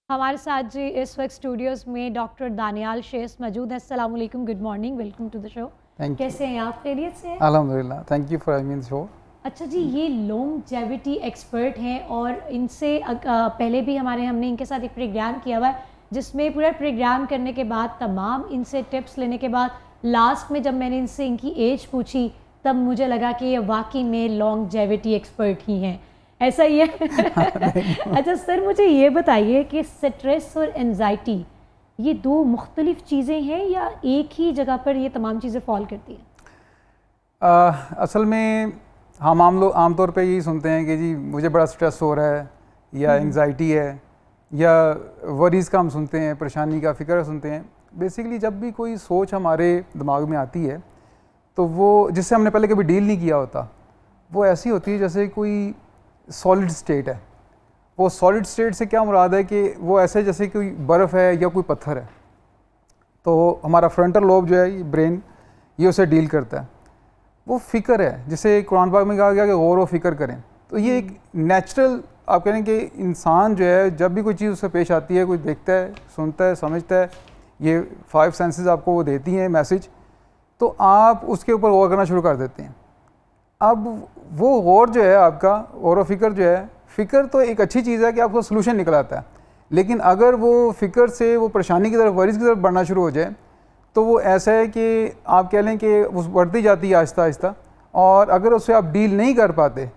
हमारे साथ जी इस वक्त स्टूडियोज में डॉक्टर दानियाल शेख मौजूद हैं। अस्सलाम वालेकुम, good morning, welcome to the show. कैसे हैं आप? खैरियत से हैं? अल्हम्दुलिल्लाह, thank you for having the show. अच्छा जी, ये लॉन्जेविटी एक्सपर्ट हैं और इनसे पहले भी हमने इनके साथ एक प्रोग्राम किया हुआ है जिसमें पूरा प्रोग्राम करने के बाद तमाम इनसे टिप्स लेने के बाद लास्ट में जब मैंने इनसे इनकी एज पूछी तब मुझे लगा कि ये वाकई में लॉन्जेविटी एक्सपर्ट ही हैं। ऐसा ही है? अच्छा सर, मुझे ये बताइए कि स्ट्रेस और एंजाइटी ये दो मुख्तलिफ चीज़ें हैं या एक ही जगह पर ये तमाम चीज़ें फॉल करती हैं? असल में हम आमतौर पे यही सुनते हैं कि जी मुझे बड़ा स्ट्रेस हो रहा है या एंजाइटी है या वरीज़ का हम सुनते हैं, परेशानी का, फ़िक्र सुनते हैं। बेसिकली जब भी कोई सोच हमारे दिमाग में आती है तो वो जिससे हमने पहले कभी डील नहीं किया होता, वो ऐसी होती है जैसे कोई सॉलिड स्टेट है। वो सॉलिड स्टेट से क्या मुराद है कि वो ऐसे जैसे कोई बर्फ़ है या कोई पत्थर है। तो हमारा फ्रंटल लोब जो है, ये ब्रेन, ये उसे डील करता है। वो फ़िक्र है, जिसे कुरान पाक में कहा गया कि गौर व फ़िक्र करें। तो ये एक नेचुरल, आप कह रहे हैं कि इंसान जो है जब भी कोई चीज़ उससे पेश आती है, कोई देखता है, सुनता है, समझता है, ये 5 सेंसेस आपको वो देती हैं मैसेज, तो आप उसके ऊपर गौर करना शुरू कर देते हैं। अब वो गौर जो है आपका, गौर व फ़िक्र जो है, फ़िक्र तो एक अच्छी चीज़ है कि आपको सलूशन निकल आता है, लेकिन अगर वो फ़िक्र से वो परेशानी की तरफ, वरीज़ की तरफ बढ़ना शुरू हो जाए तो वो ऐसा है कि आप कह लें कि उस बढ़ती जाती है आहिस्ता आहिस्ता, और अगर उससे आप डील नहीं कर पाते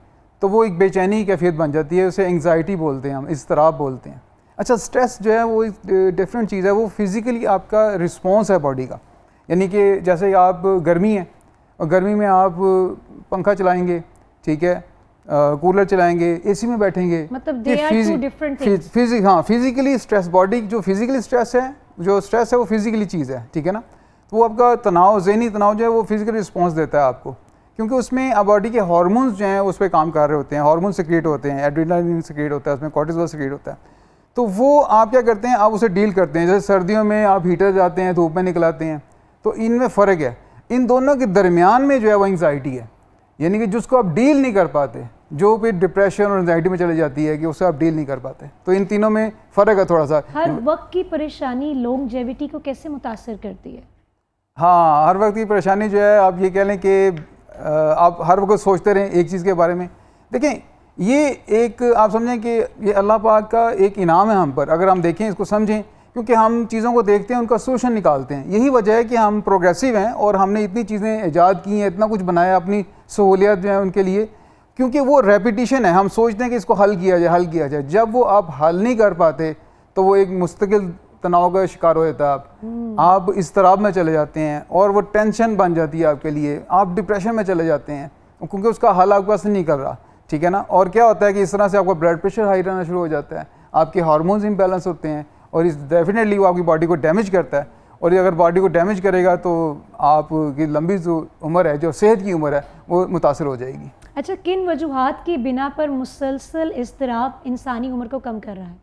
तो वो एक बेचैनी की कैफियत बन जाती है। उसे एंग्जाइटी बोलते हैं, हम इज़्तिराब बोलते हैं। अच्छा, स्ट्रेस जो है वो एक डिफरेंट चीज़ है। वो फिज़िकली आपका रिस्पॉन्स है बॉडी का, यानी कि जैसे आप गर्मी है और गर्मी में आप पंखा चलाएंगे, ठीक है, कूलर चलाएंगे, एसी में बैठेंगे, मतलब फिजिकली स्ट्रेस, बॉडी जो फिजिकली स्ट्रेस है, जो स्ट्रेस है वो फिजिकली चीज़ है, ठीक है ना। तो वो आपका तनाव, ज़हनी तनाव जो है वो फिजिकल रिस्पॉन्स देता है आपको, क्योंकि उसमें अब बॉडी के हार्मोन्स जो हैं उस पर काम कर रहे होते हैं, हार्मोन सिक्रिएट होते हैं, एड्रेनालिन सिक्रिएट होता है, उसमें कॉर्टिसोल सिक्रिएट होता है। तो वो आप क्या करते हैं, आप उसे डील करते हैं। जैसे सर्दियों में आप हीटर जाते हैं, धूप में निकलाते हैं, तो इनमें फ़र्क है। इन दोनों के दरमियान में जो है वो एंग्जाइटी है, यानी कि जिसको आप डील नहीं कर पाते, जो फिर डिप्रेशन और एंजाइटी में चली जाती है कि उससे आप डील नहीं कर पाते। तो इन तीनों में फ़र्क है थोड़ा सा। हर वक्त की परेशानी लॉन्जेविटी को कैसे मुतासर करती है? हाँ, हर वक्त की परेशानी जो है, आप ये कह लें कि आप हर वक्त सोचते रहें एक चीज़ के बारे में। देखें, ये एक आप समझें कि ये अल्लाह पाक का एक इनाम है हम पर, अगर हम देखें, इसको समझें, क्योंकि हम चीज़ों को देखते हैं, उनका सोल्यूशन निकालते हैं। यही वजह है कि हम प्रोग्रेसिव हैं और हमने इतनी चीज़ें ईजाद की हैं, इतना कुछ बनाया अपनी सहूलियत जो है उनके लिए, क्योंकि वो रेपिटिशन है। हम सोचते हैं कि इसको हल किया जाए, हल किया जाए। जब वो आप हल नहीं कर पाते तो वो एक मुस्तकिल तनाव का शिकार हो जाता है। आप इज़्तिराब में चले जाते हैं और वो टेंशन बन जाती है आपके लिए, आप डिप्रेशन में चले जाते हैं क्योंकि उसका हल आपके पास नहीं कर रहा, ठीक है ना। और क्या होता है कि इस तरह से आपका ब्लड प्रेशर हाई रहना शुरू हो जाता है, आपके हार्मोन्स इम्बैलेंस होते हैं, और इस डेफिनेटली वो आपकी बॉडी को डैमेज करता है। और ये अगर बॉडी को डैमेज करेगा तो आपकी लंबी जो उम्र है, जो सेहत की उम्र है, वो मुतासर हो जाएगी। अच्छा, किन वजूहात की बिना पर मुसलसल इज़्तिराब इंसानी उम्र को कम कर रहा है?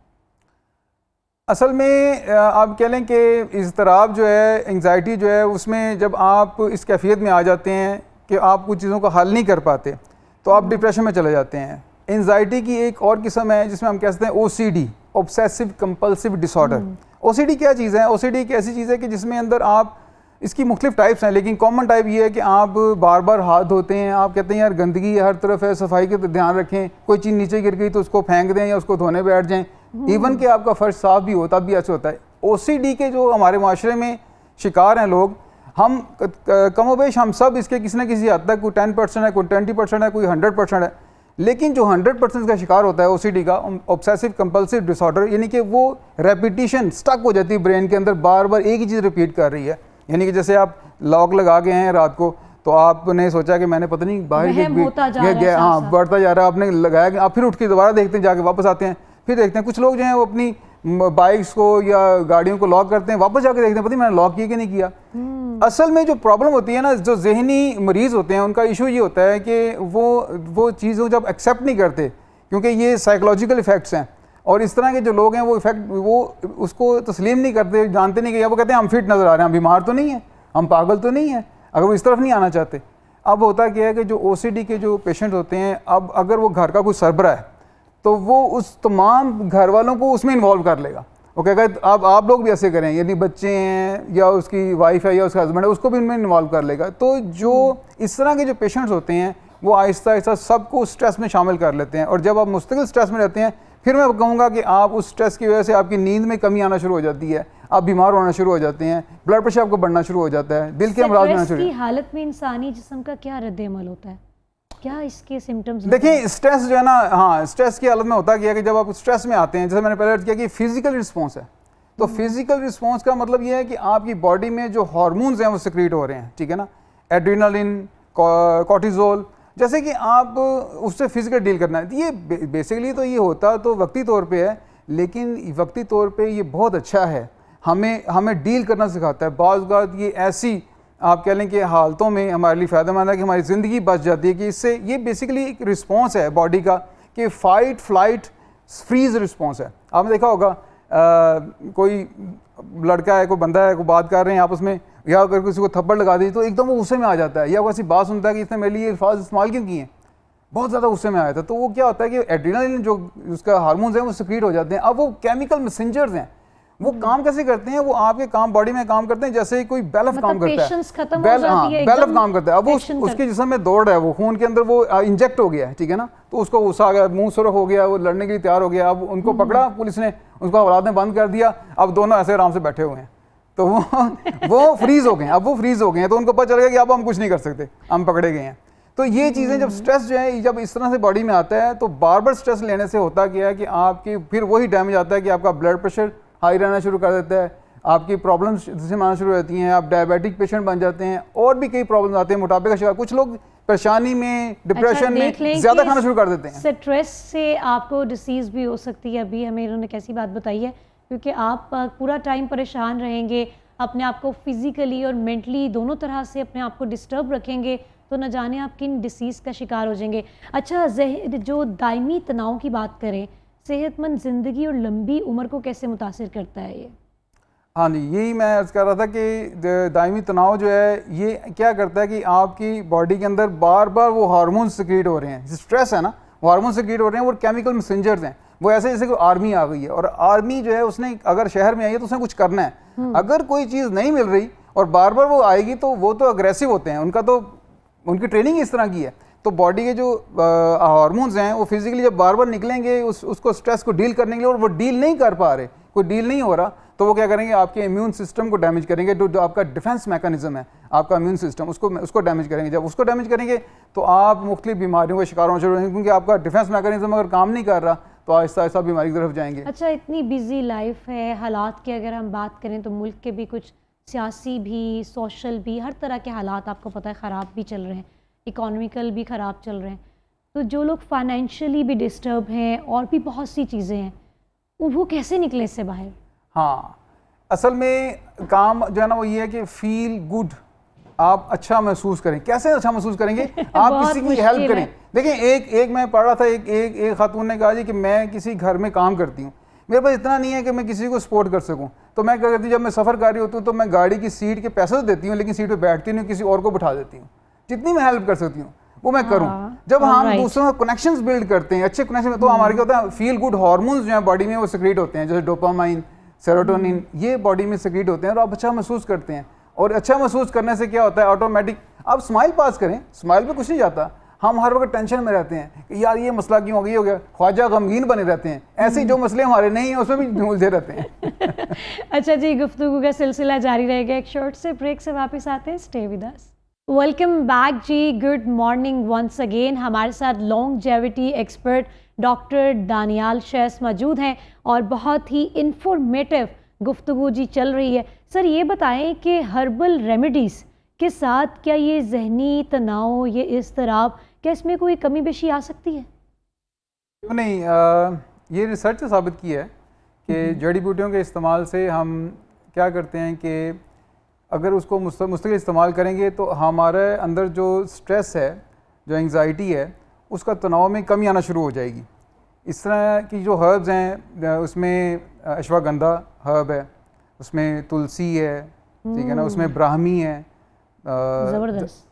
असल में आप कह लें कि इज़्तिराब जो है, एंग्जाइटी जो है, उसमें जब आप इस कैफियत में आ जाते हैं कि आप कुछ चीज़ों को हल नहीं कर पाते तो आप डिप्रेशन में चले जाते हैं। एंग्जाइटी की एक और किस्म है जिसमें हम कह सकते हैं OCD, obsessive compulsive disorder. OCD क्या चीज़ है? OCD एक ऐसी चीज़ है कि जिसमें अंदर आप, इसकी मुख्तलिफ टाइप्स हैं, लेकिन कॉमन टाइप ये है कि आप बार बार हाथ धोते हैं, आप कहते हैं यार गंदगी हर तरफ है, सफाई का ध्यान रखें, कोई चीज़ नीचे गिर गई तो उसको फेंक दें या उसको धोने बैठ जाएं, इवन कि आपका फर्श साफ भी हो तब भी ऐसे होता है। OCD के जो हमारे माशरे में शिकार हैं लोग, हम कमोबेश हम सब इसके किसी न किसी हद तक, कोई 10% है, कोई 20% है, कोई 100% है, लेकिन जो 100% का शिकार होता है OCD का, ऑब्सेसिव कंपल्सिव डिसऑर्डर, यानी कि वो रेपिटिशन स्टक हो जाती है ब्रेन के अंदर, बार बार एक ही चीज़ रिपीट कर रही है। यानी कि जैसे आप लॉक लगा गए हैं रात को, तो आपने सोचा कि मैंने पता नहीं बाहर गया, हाँ बढ़ता जा रहा है, आपने लगाया कि आप फिर उठ के दोबारा देखते हैं, जाके वापस आते हैं, फिर देखते हैं। कुछ लोग जो हैं वो अपनी बाइक्स को या गाड़ियों को लॉक करते हैं, वापस जाके देखते हैं पता नहीं मैंने लॉक किया कि नहीं किया। असल में जो प्रॉब्लम होती है ना, जो जहनी मरीज़ होते हैं, उनका इशू ये होता है कि वो चीज़ों जब एक्सेप्ट नहीं करते, क्योंकि ये साइकोलॉजिकल इफ़ेक्ट्स हैं, और इस तरह के जो लोग हैं वो इफ़ेक्ट, वो उसको तस्लीम नहीं करते, जानते नहीं कि, या वो कहते हैं हम फिट नज़र आ रहे हैं, हम बीमार तो नहीं हैं, हम पागल तो नहीं हैं, अगर वो इस तरफ नहीं आना चाहते। अब होता क्या है कि जो OCD के जो पेशेंट होते हैं, अब अगर वो घर का कोई सरबरा है तो वो उस तमाम घर वालों को उसमें इन्वॉल्व कर लेगा। वो कहेगा आप लोग भी ऐसे करें, यदि बच्चे हैं या उसकी वाइफ है या उसका हस्बैंड है, उसको भी इनमें इन्वॉल्व कर लेगा। तो जो इस तरह के जो पेशेंट्स होते हैं वो आहिस्ता आहिस्ता सबको स्ट्रेस में शामिल कर लेते हैं, और जब आप मुस्तकिल स्ट्रेस में रहते हैं, फिर मैं कहूँगा कि आप उस स्ट्रेस की वजह से आपकी नींद में कमी आना शुरू हो जाती है, आप बीमार होना शुरू हो जाते हैं, ब्लड प्रेशर आपको बढ़ना शुरू हो जाता है, दिल के अमराज होना शुरू। की हालत में इंसानी जिस्म का क्या रद्द-ए-अमल होता है, क्या इसके सिम्टम्स? देखिए स्ट्रेस जो है ना, हाँ, स्ट्रेस की हालत में होता क्या है कि जब आप स्ट्रेस में आते हैं, जैसे मैंने पहले अर्ज किया कि फिजिकल रिस्पॉन्स है, तो फिजिकल रिस्पॉन्स का मतलब ये है कि आपकी बॉडी में जो हार्मोन्स हैं वो सिक्रीट हो रहे हैं, ठीक है ना, एड्रेनालिन, कॉर्टिजोल, जैसे कि आप उससे फिजिकल डील करना है। ये बेसिकली तो ये होता तो वक्ती तौर पे है, लेकिन वक्ती तौर पे ये बहुत अच्छा है, हमें डील करना सिखाता है। बाज़ औक़ात ये ऐसी आप कह लें कि हालतों में हमारे लिए फ़ायदेमंद है कि हमारी ज़िंदगी बच जाती है, कि इससे ये बेसिकली एक रिस्पॉन्स है बॉडी का कि फ़ाइट फ्लाइट फ्रीज़ रिस्पॉन्स है। आपने देखा होगा कोई लड़का है, कोई बंदा है, कोई बात कर रहे हैं आपस में, या अगर किसी को थप्पड़ लगा दी तो एकदम वो गुस्से में आ जाता है, या वो ऐसी बात सुनता है कि इसने मेरे लिए अल्फाज इस्तेमाल क्यों किए हैं, बहुत ज़्यादा गुस्से में आया था। तो वो क्या होता है कि एड्रेनालिन जो उसका हार्मोन्स हैं वो सिक्रीट हो जाते हैं। अब वो केमिकल मैसेंजर्स हैं, वो काम कैसे करते हैं, वो आपके काम बॉडी में काम करते हैं जैसे कोई बेलफ काम करता है, बेलफ काम करता है। अब वो उसके जिस्म में दौड़ रहा है, वो खून के अंदर वो इंजेक्ट हो गया है, ठीक है ना, तो उसको गुस्सा आ गया, मुंह सुरख हो गया, वो लड़ने के लिए तैयार हो गया। अब उनको पकड़ा पुलिस ने, उसको हवालात में बंद कर दिया, अब दोनों ऐसे आराम से बैठे हुए हैं, तो वो फ्रीज हो गए। अब वो फ्रीज हो गए हैं, तो उनको पता चल गया कि अब हम कुछ नहीं कर सकते, हम पकड़े गए हैं। तो ये चीज़ें जब स्ट्रेस जो है जब इस तरह से बॉडी में आता है, तो बार बार स्ट्रेस लेने से होता क्या है कि आपकी फिर वही डैमेज आता है कि आपका ब्लड प्रेशर हाई रहना शुरू कर देता है, आपकी प्रॉब्लम्स जिससे आना शुरू हो जाती हैं, आप डायबिटिक पेशेंट बन जाते हैं, और भी कई प्रॉब्लम्स आते हैं, मोटापे का शिकार, कुछ लोग परेशानी में, डिप्रेशन में ज़्यादा खाना शुरू कर देते हैं। स्ट्रेस से आपको डिसीज़ भी हो सकती है। अभी हमें इन्होंने कैसी बात बताई है, क्योंकि आप पूरा टाइम परेशान रहेंगे, अपने आप को फिज़िकली और मेंटली दोनों तरह से अपने आप को डिस्टर्ब रखेंगे, तो न जाने आप किन डिसीज़ का शिकार हो जाएंगे। अच्छा, जो दायमी तनाव की बात करें, सेहतमंद ज़िंदगी और लंबी उम्र को कैसे मुतासिर करता है ये? हाँ जी, यही मैं अर्ज़ कर रहा था कि दायमी तनाव जो है ये क्या करता है कि आपकी बॉडी के अंदर बार बार वो हार्मोन सिक्रीट हो रहे हैं, स्ट्रेस है ना, वो हार्मोन सिक्रीट हो रहे हैं, वो केमिकल मैसेंजर्स हैं। वो ऐसे जैसे कोई आर्मी आ गई है, और आर्मी जो है उसने अगर शहर में आई है तो उसने कुछ करना है, अगर कोई चीज़ नहीं मिल रही और बार बार वो आएगी तो वो तो अग्रेसिव होते हैं, उनकी ट्रेनिंग इस तरह की है। तो बॉडी के जो हार्मोन्स हैं वो फिजिकली जब बार बार निकलेंगे उसको स्ट्रेस को डील करने के लिए, और वो डील नहीं कर पा रहे, कोई डील नहीं हो रहा, तो वो क्या करेंगे, आपके इम्यून सिस्टम को डैमेज करेंगे। जो आपका डिफेंस मैकेनिज्म है, आपका इम्यून सिस्टम, उसको डैमेज करेंगे। जब उसको डैमेज करेंगे तो आप मुख्तलिफ बीमारियों का शिकार होना शुरू होंगे, क्योंकि आपका डिफेंस मैकेनिज्म अगर काम नहीं कर रहा तो आहिस्ता आहिस्ता बीमारी की तरफ जाएंगे। अच्छा, इतनी बिजी लाइफ है, हालात की अगर हम बात करें तो मुल्क के भी कुछ सियासी भी, सोशल भी, हर तरह के हालात आपको पता है ख़राब भी चल रहे हैं, इकोनॉमिकल भी ख़राब चल रहे हैं। तो जो लोग फाइनेंशियली भी डिस्टर्ब हैं और भी बहुत सी चीज़ें हैं, वो कैसे निकले इससे बाहर? हाँ, असल में काम जो है ना वो ये है कि फील गुड, आप अच्छा महसूस करें। कैसे अच्छा महसूस करेंगे? आप किसी की हेल्प करें। देखिए एक मैं पढ़ रहा था, एक खातून ने कहा जी कि मैं किसी घर में काम करती हूँ, मेरे पास इतना नहीं है कि मैं किसी को सपोर्ट कर सकूँ, तो मैं क्या करती हूँ, जब मैं सफ़र कर रही होती हूँ तो मैं गाड़ी की सीट के पैसे तो देती हूँ, लेकिन सीट पे बैठती नहीं, किसी और को बिठा देती हूँ, जितनी मैं हेल्प कर सकती हूँ वो मैं करूँ। जब हम दूसरों के कनेक्शंस बिल्ड करते हैं, अच्छे कनेक्शन में, तो हमारे क्या होता है, फील गुड हार्मोन्स जो है बॉडी में वो सिक्रीट होते हैं, जैसे डोपामाइन, सेरोटोनिन, ये बॉडी में सिक्रीट होते हैं, और आप अच्छा महसूस करते हैं। और अच्छा महसूस करने से क्या होता है, ऑटोमेटिक आप स्माइल पास करें, स्माइल पे कुछ नहीं जाता। हम हर वक्त टेंशन में रहते हैं कि यार ये मसला क्यों हो गया, ख्वाजा गमगीन बने रहते हैं, ऐसे जो मसले हमारे नहीं हैं उसमें भी उलझे रहते हैं। अच्छा जी, गुफ्तगू का सिलसिला जारी रहेगा, एक शॉर्ट से ब्रेक से वापस आते हैं, stay with us. Welcome back जी, गुड मॉर्निंग वंस अगेन। हमारे साथ लॉन्गजेविटी एक्सपर्ट डॉक्टर दानियाल शैस मौजूद हैं और बहुत ही इंफॉर्मेटिव गुफ्तगू जी चल रही है। सर ये बताएं कि हर्बल रेमेडीज़ के साथ क्या ये जहनी तनाव, ये इज़्तिराब, क्या इसमें कोई कमी बेशी आ सकती है? नहीं, ये रिसर्च ने साबित की है कि जड़ी बूटियों के इस्तेमाल से हम क्या करते हैं कि अगर उसको मुस्तकिल इस्तेमाल करेंगे तो हमारे अंदर जो स्ट्रेस है, जो एंग्जाइटी है, उसका तनाव में कमी आना शुरू हो जाएगी। इस तरह की जो हर्ब्स हैं, उसमें अश्वगंधा हर्ब है, उसमें तुलसी है, ठीक है ना, उसमें ब्राह्मी है।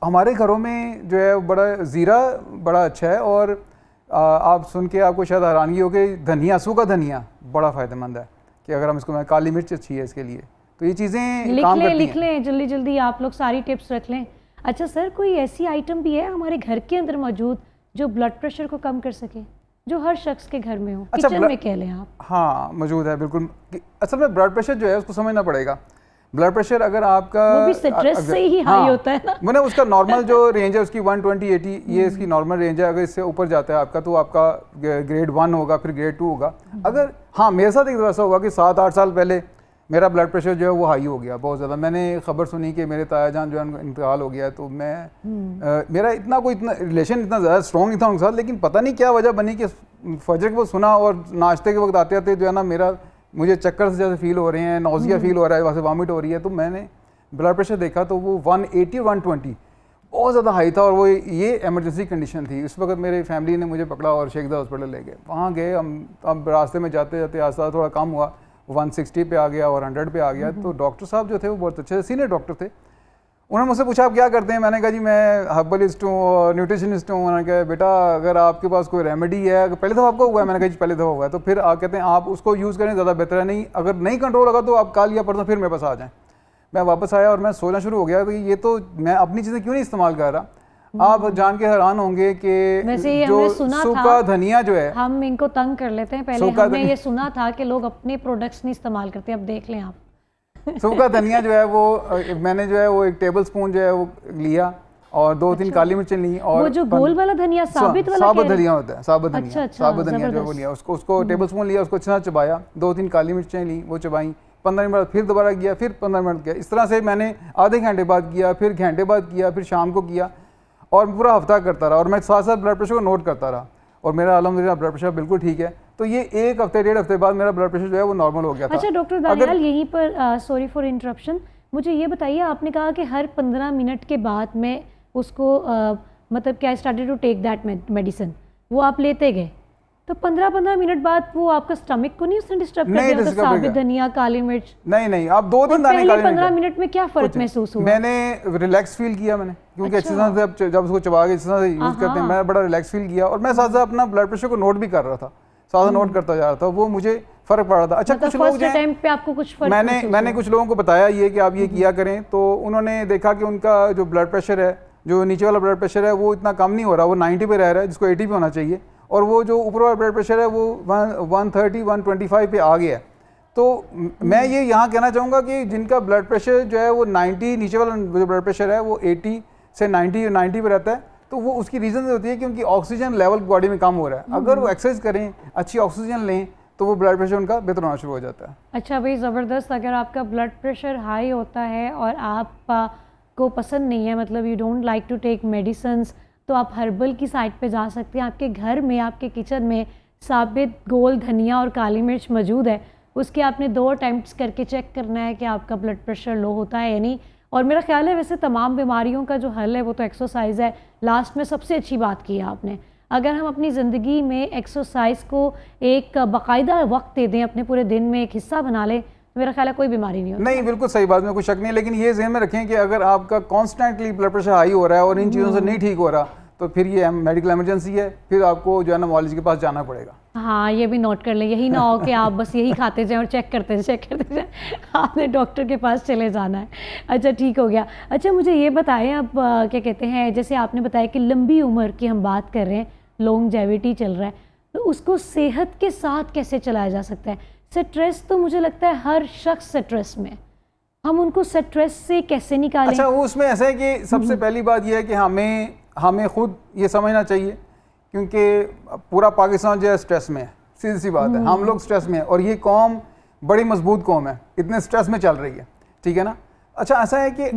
हमारे घरों में जो है बड़ा ज़ीरा बड़ा अच्छा है, और आप सुन के आपको शायद हैरानगी हो कि धनिया, सूखा धनिया बड़ा फ़ायदेमंद है, कि अगर हम इसको, काली मिर्च अच्छी है इसके लिए, तो ये चीज़ें लिख काम लें, करती लिख हैं। लें जल्दी जल्दी आप लोग, सारी टिप्स रख लें। अच्छा सर, कोई ऐसी आइटम भी है हमारे घर के अंदर मौजूद जो ब्लड प्रेशर को कम कर सके, जो हर शख्स के घर में हो? अच्छा, किचन में कह लें आप। हाँ मौजूद है बिल्कुल। असल में ब्लड प्रेशर जो है उसको समझना पड़ेगा। ब्लड प्रेशर अगर आपका, वो भी स्ट्रेस से ही हाई होता है ना। मैंने उसका नॉर्मल जो रेंज है उसकी 120-80 ये इसकी नॉर्मल रेंज है। अगर इससे ऊपर जाता है आपका तो आपका ग्रेड 1 होगा, फिर ग्रेड 2 होगा। अगर हाँ, मेरे साथ एक ऐसा हुआ कि 7-8 साल पहले मेरा ब्लड प्रेशर जो है वो हाई हो गया बहुत ज़्यादा। मैंने खबर सुनी कि मेरे ताया जान जो है इंतकाल हो गया, तो मैं मेरा इतना रिलेशन इतना ज़्यादा स्ट्रॉन्ग नहीं था उनके साथ, लेकिन पता नहीं क्या वजह बनी कि फजर के वक्त सुना और नाश्ते के वक्त आते आते जो है ना मुझे चक्कर से जैसे फील हो रहे हैं, नौजिया फील हो रहा है, वहाँ से वॉमिट हो रही है। तो मैंने ब्लड प्रेशर देखा तो वो 180-120 बहुत ज़्यादा हाई था, और वो ये इमरजेंसी कंडीशन थी। उस वक्त मेरी फैमिली ने मुझे पकड़ा और शेखदा हॉस्पिटल ले गए। वहाँ गए हम, अब रास्ते में जाते जाते आस्ता थोड़ा कम हुआ, 160 पे आ गया और 100 पे आ गया। तो डॉक्टर साहब जो थे वो बहुत अच्छे सीनियर डॉक्टर थे। उन्होंने मुझसे पूछा आप क्या करते हैं? मैंने कहा जी मैं हर्बलिस्ट हूँ और न्यूट्रिशनिस्ट हूँ। उन्होंने कहा बेटा अगर आपके पास कोई रेमेडी है, पहले दफ़ा आपको हुआ है? मैंने कहा जी पहले दफ़ा हुआ है। तो फिर आप कहते हैं आप उसको यूज़ करें, ज़्यादा बेहतर है। नहीं, अगर नहीं कंट्रोल होगा तो आप कल या परसों फिर मेरे पास आ जाएँ। मैं वापस आया और मैं सोचना शुरू हो गया कि ये तो मैं अपनी चीज़ें क्यों नहीं इस्तेमाल कर रहा। आप जान के हैरान होंगे कि जो सूखा धनिया जो है, हम इनको तंग कर लेते हैं। पहले हमने ये सुना था कि लोग अपने प्रोडक्ट्स नहीं इस्तेमाल करते, अब देख लें आप। सूखा धनिया जो है वो मैंने जो है वो 1 टेबल स्पून जो है वो लिया और 2-3 काली मिर्चें ली। और वो जो गोल वाला धनिया, साबित वाला धनिया होता है, साबित धनिया, अच्छा, साबित धनिया जो है वो लिया, उसको टेबल स्पून लिया, उसको अच्छा चबाया, 2-3 काली मिर्चें ली, वो चबाई, 15 मिनट फिर दोबारा किया, फिर 15 मिनट किया। इस तरह से मैंने आधे घंटे बाद किया, फिर घंटे बाद किया, फिर शाम को किया, और पूरा हफ्ता करता रहा। और मैं साथ साथ ब्लड प्रेशर को नोट करता रहा, और मेरा अल्हम्दुलिल्लाह ब्लड प्रेशर बिल्कुल ठीक है। तो ये 1 हफ्ते 1.5 हफ्ते बाद मेरा ब्लड प्रेशर जो है वो नॉर्मल हो गया था। अच्छा डॉक्टर दानियाल, यहीं पर सॉरी फॉर इंटरप्शन, मुझे ये बताइए, आपने कहा कि हर 15 मिनट के बाद मैं उसको मतलब क्या started to take that medicine, वो आप लेते गए, तो 15-15 मिनट बाद वो आपका स्टमक को नहीं उसने डिस्टर्ब कर दिया? तो साबित धनिया, काली मिर्च नहीं, आप 2-3 दाने काली मिर्च, 15 मिनट में क्या फर्क महसूस हुआ? मैंने रिलैक्स फील किया मैंने, क्योंकि अच्छी तरह से जब उसको चबा के इस तरह से यूज़ करते हैं, मैं बड़ा रिलैक्स फील किया। और मैं साथ साथ अपना ब्लड प्रेशर को नोट भी कर रहा था, साथ नोट करता जा रहा था, वो मुझे फ़र्क पड़ रहा था। अच्छा, कुछ लोग टाइम पे आपको कुछ फर्क मैंने कुछ लोगों को बताया ये कि आप ये किया करें, तो उन्होंने देखा कि उनका जो ब्लड प्रेशर है, जो नीचे वाला ब्लड प्रेशर है वो इतना कम नहीं हो रहा, वो 90 पे रह रहा है, जिसको 80 पे होना चाहिए, और वो जो ऊपर वाला ब्लड प्रेशर है वो 130-125 पे आ गया है। तो मैं ये यहाँ कहना चाहूँगा कि जिनका ब्लड प्रेशर जो है वो 90, नीचे वाला जो ब्लड प्रेशर है वो 80 से 90 पे रहता है, तो वो उसकी रीज़न होती है कि उनकी ऑक्सीजन लेवल बॉडी में कम हो रहा है। अगर वो एक्सरसाइज करें, अच्छी ऑक्सीजन लें, तो वो ब्लड प्रेशर उनका बेहतर होना शुरू हो जाता है। अच्छा भाई, ज़बरदस्त। अगर आपका ब्लड प्रेशर हाई होता है और आप को पसंद नहीं है, मतलब you don't like to take medicines, तो आप हर्बल की साइट पे जा सकते हैं। आपके घर में, आपके किचन में साबित गोल धनिया और काली मिर्च मौजूद है। उसके आपने 2 अटैम्प्ट्स करके चेक करना है कि आपका ब्लड प्रेशर लो होता है या नहीं। और मेरा ख्याल है वैसे तमाम बीमारियों का जो हल है वो तो एक्सरसाइज है। लास्ट में सबसे अच्छी बात की है आपने। अगर हम अपनी ज़िंदगी में एक्सरसाइज को एक बाकायदा वक्त दे दें, अपने पूरे दिन में एक हिस्सा बना लें, तो मेरा ख्याल है कोई बीमारी नहीं होती। नहीं, बिल्कुल सही बात में कोई शक नहीं है, लेकिन ये ज़हन में रखें कि अगर आपका कॉन्स्टेंटली ब्लड प्रेशर हाई हो रहा है और इन चीज़ों से नहीं ठीक हो रहा, तो फिर ये मेडिकल इमरजेंसी है, फिर आपको जो है ना मॉलिज के पास जाना पड़ेगा। हाँ, ये भी नोट कर लें, यही ना हो कि आप बस यही खाते जाएं और चेक करते जाएं, आपने डॉक्टर के पास चले जाना है। अच्छा, ठीक हो गया। अच्छा, मुझे ये बताएं, अब क्या कहते हैं, जैसे आपने बताया कि लंबी उम्र की हम बात कर रहे हैं, लॉन्जेविटी चल रहा है, तो उसको सेहत के साथ कैसे चलाया जा सकता है? स्ट्रेस तो मुझे लगता है हर शख्स स्ट्रेस में, हम उनको स्ट्रेस से कैसे निकालें? अच्छा, उसमें ऐसा है कि सबसे पहली बात यह है कि हमें खुद ये समझना चाहिए, क्योंकि पूरा पाकिस्तान जो है स्ट्रेस में है, सीधी सी बात है, हम लोग स्ट्रेस में हैं, और ये कौम बड़ी मजबूत कौम है, इतने स्ट्रेस में चल रही है, ठीक है ना। अच्छा, ऐसा है कि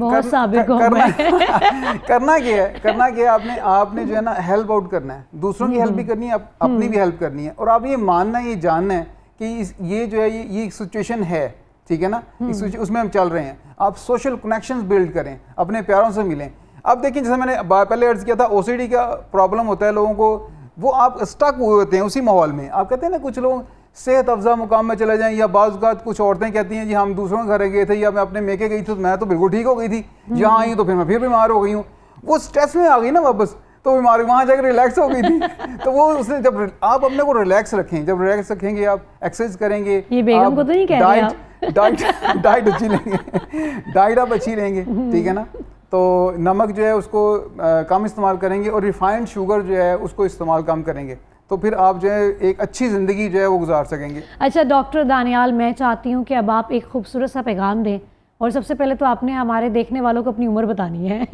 करना क्या है, आपने जो है ना हेल्प आउट करना है, दूसरों की हेल्प भी करनी है, अपनी भी हेल्प करनी है, और आप ये मानना, ये जानना है कि ये जो है ये सिचुएशन है, ठीक है ना, उसमें हम चल रहे हैं। आप सोशल कनेक्शंस बिल्ड करें, अपने प्यारों से मिलें। अब देखिए, जैसे मैंने पहले अर्ज किया था, ओसीडी का प्रॉब्लम होता है लोगों को, वो आप स्टक हुए होते हैं उसी माहौल में। आप कहते हैं ना, कुछ लोग सेहत अफजा मुकाम में चले जाएं, या बाज़ औक़ात कुछ औरतें कहती हैं जी हम दूसरों के घर गए थे, या मैं अपने मेके गई थी तो मैं तो बिल्कुल ठीक हो गई थी, जहाँ आई हूँ तो फिर मैं फिर बीमार हो गई हूँ। वो स्ट्रेस में आ गई ना वापस, तो बीमारी वहाँ जाकर रिलैक्स हो गई थी। तो वो उसने जब आप अपने को रिलैक्स रखें, जब रिलैक्स रखेंगे आप एक्सरसाइज करेंगे, ये बेगम को तो नहीं कह रहे आप। डाइट अच्छी लेंगे, डाइट आप अच्छी लेंगे, ठीक है ना। तो नमक जो है उसको कम इस्तेमाल करेंगे और रिफाइंड शुगर जो है उसको इस्तेमाल कम करेंगे, तो फिर आप जो है एक अच्छी ज़िंदगी जो है वो गुजार सकेंगे। अच्छा डॉक्टर दानियाल, मैं चाहती हूँ कि अब आप एक खूबसूरत सा पैगाम दें, और सबसे पहले तो आपने हमारे देखने वालों को अपनी उम्र बतानी है।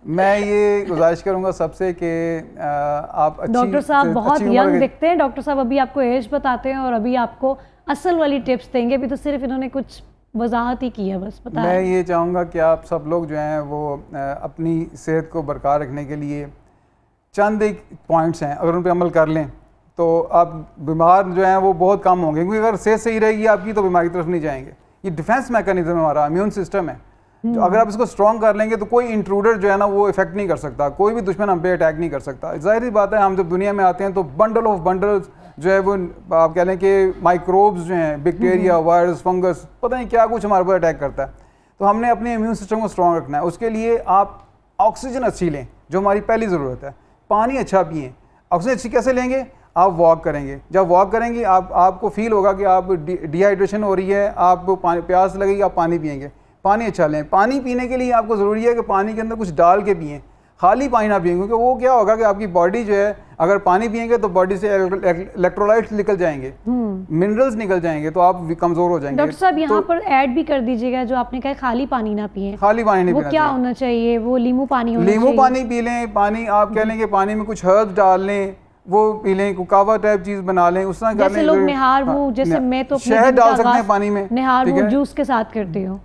मैं ये गुजारिश करूँगा सबसे कि आप अच्छी डॉक्टर साहब बहुत अच्छी यंग दिखते हैं। डॉक्टर साहब अभी आपको एज बताते हैं और अभी आपको असल वाली टिप्स देंगे। अभी तो सिर्फ इन्होंने कुछ वजाहत ही की है, बस बताएं। मैं ये चाहूँगा कि आप सब लोग जो हैं वो अपनी सेहत को बरकरार रखने के लिए चंद एक पॉइंट्स हैं, अगर उन पर अमल कर लें तो आप बीमार जो हैं वो बहुत कम होंगे, क्योंकि अगर सेहत सही रहेगी आपकी तो बीमारी की तरफ नहीं जाएंगे। ये डिफेंस मैकेनिज्म है, हमारा इम्यून सिस्टम है, तो अगर आप इसको स्ट्रॉन्ग कर लेंगे तो कोई इंट्रूडर जो है ना वो इफेक्ट नहीं कर सकता, कोई भी दुश्मन हम पे अटैक नहीं कर सकता। जाहिर सी बात है, हम जब दुनिया में आते हैं तो बंडल ऑफ बंडल्स जो है वो आप कह लें कि माइक्रोब्स जो हैं, बैक्टीरिया, वायरस, फंगस, पता नहीं क्या कुछ हमारे पर अटैक करता है। तो हमने अपने इम्यून सिस्टम को स्ट्रॉन्ग रखना है। उसके लिए आप ऑक्सीजन अच्छी लें, जो हमारी पहली ज़रूरत है। पानी अच्छा पिएँ। ऑक्सीजन अच्छी कैसे लेंगे? आप वॉक करेंगे। जब वॉक करेंगे आपको फील होगा कि आप डिहाइड्रेशन हो रही है, आपको पानी प्यास लगेगी, आप पानी पिएंगे। पानी अच्छा लें। पानी पीने के लिए आपको ज़रूरी है कि पानी के अंदर कुछ डाल के पिएं, खाली पानी ना पिएं, क्योंकि वो क्या होगा कि आपकी बॉडी जो है, अगर पानी पिएंगे तो बॉडी से इलेक्ट्रोलाइट्स निकल जाएंगे, मिनरल्स निकल जाएंगे, तो आप कमज़ोर हो जाएंगे। डॉक्टर साहब यहाँ पर ऐड भी कर दीजिएगा, जो आपने कहा खाली पानी ना पिए, खाली पानी नहीं वो पीना क्या चाहिए। होना चाहिए? वो नींबू पानी होना चाहिए? नींबू पानी पी लें। पानी आप कह लें कि पानी में कुछ हर्ब डाल लें, वो पी लें, कावा टाइप चीज़ बना लें, उस तरह कर लें। जैसे लोग निहार मुँह, जैसे मैं तो शहद डाल सकते हैं पानी में, निहार मुँह जूस के साथ करती हूँ।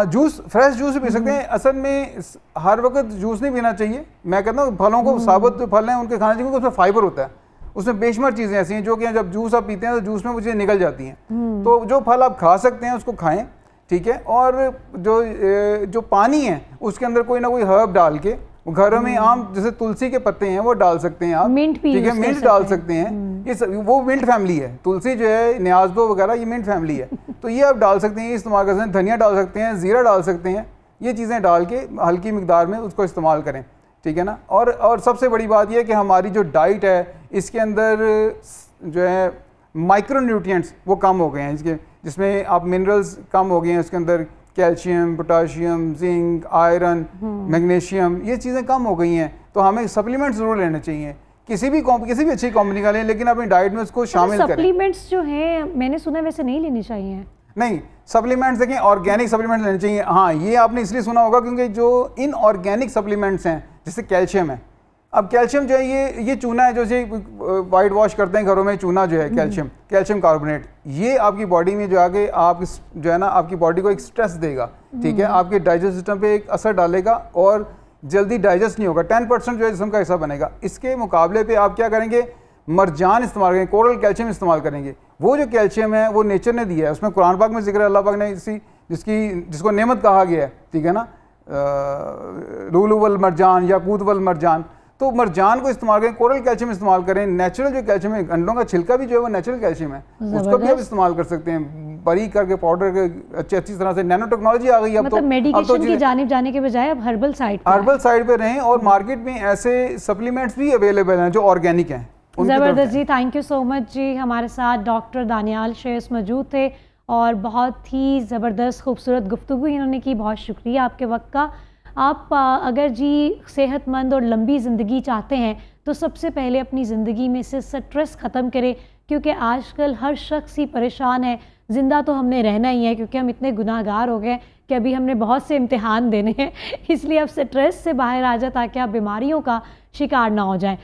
जूस, फ्रेश जूस पी सकते हैं। असल में हर वक्त जूस नहीं पीना चाहिए। मैं कहता हूँ फलों को, साबुत जो फल हैं उनके खाना चाहिए, क्योंकि उसमें फाइबर होता है, उसमें बेशुमार चीज़ें ऐसी हैं जो कि जब जूस आप पीते हैं तो जूस में वो चीज़ें निकल जाती हैं। तो जो फल आप खा सकते हैं उसको खाएं, ठीक है। और जो पानी है उसके अंदर कोई ना कोई हर्ब डाल के, घरों में आम जैसे तुलसी के पत्ते हैं वो डाल सकते हैं आप, मिंट भी, ठीक है, मिंट डाल सकते हैं। ये वो मिंट फैमिली है। तुलसी जो है, न्याज़बो वगैरह, ये मिंट फैमिली है, तो ये आप डाल सकते हैं, इस्तेमाल कर सकते हैं। धनिया डाल सकते हैं, ज़ीरा डाल सकते हैं। ये चीज़ें डाल के हल्की मिकदार में उसको इस्तेमाल करें, ठीक है ना। और सबसे बड़ी बात यह है कि हमारी जो डाइट है इसके अंदर जो है माइक्रो न्यूट्रिएंट्स वो कम हो गए हैं, जिसमें आप मिनरल्स कम हो गए हैं, उसके अंदर calcium, potassium, zinc, iron, magnesium, ये चीज़ें कम हो गई हैं। तो हमें सप्लीमेंट्स ज़रूर लेने चाहिए, किसी भी अच्छी कंपनी का लें, लेकिन अपनी डाइट में उसको शामिल करें। सप्लीमेंट्स जो हैं मैंने सुना वैसे नहीं लेनी चाहिए। नहीं, सप्लीमेंट्स देखें, ऑर्गेनिक सप्लीमेंट्स लेने चाहिए। हाँ, ये आपने इसलिए सुना होगा क्योंकि जो इन ऑर्गेनिक सप्लीमेंट्स हैं, जैसे कैल्शियम है। अब कैल्शियम जो है ये चूना है, जो वाइट वॉश करते हैं घरों में, चूना जो है कैल्शियम कार्बोनेट, ये आपकी बॉडी में जो आगे आप जो है ना आपकी बॉडी को एक स्ट्रेस देगा, ठीक है, आपके डाइजेस्ट सिस्टम पे एक असर डालेगा और जल्दी डाइजेस्ट नहीं होगा। 10% जो है जिस्म का हिस्सा बनेगा। इसके मुकाबले पे आप क्या करेंगे? मरजान इस्तेमाल करेंगे, कोरल कैल्शियम इस्तेमाल करेंगे। वो जो कैल्शियम है वो नेचर ने दिया है, उसमें कुरान पाक में जिक्र है, अल्लाह पाक ने जिसको नेमत कहा गया है, ठीक है ना, लूलू वल मरजान, याकूत वल मरजान। तो मरजान को इस्तेमाल करें, कोरल कैल्शियम इस्तेमाल करें। नेचुरल जो कैल्शियम है, अंडों का छिलका भी जो है वो नेचुरल कैल्शियम है, उसको भी आप इस्तेमाल कर सकते हैं, बारीक करके पाउडर के अच्छी तरह से। नैनो टेक्नोलॉजी आ गई अब, मतलब मेडिकेशन की जानिब जाने के बजाय अब हर्बल साइड पे रहें। और मार्केट में ऐसे सप्लीमेंट्स भी अवेलेबल हैं जो ऑर्गेनिक हैं। ज़बरदस्त जी, थैंक यू सो मच जी। हमारे साथ डॉक्टर दानियाल शेस मौजूद थे और बहुत ही ज़बरदस्त खूबसूरत गुफ्तगू इन्होंने की। बहुत शुक्रिया आपके वक्त का। आप अगर जी सेहतमंद और लंबी ज़िंदगी चाहते हैं तो सबसे पहले अपनी ज़िंदगी में से स्ट्रेस ख़त्म करें, क्योंकि आजकल हर शख्स ही परेशान है। ज़िंदा तो हमने रहना ही है, क्योंकि हम इतने गुनाहगार हो गए कि अभी हमने बहुत से इम्तिहान देने हैं। इसलिए अब स्ट्रेस से बाहर आ जाए ताकि आप बीमारियों का शिकार ना हो जाएं।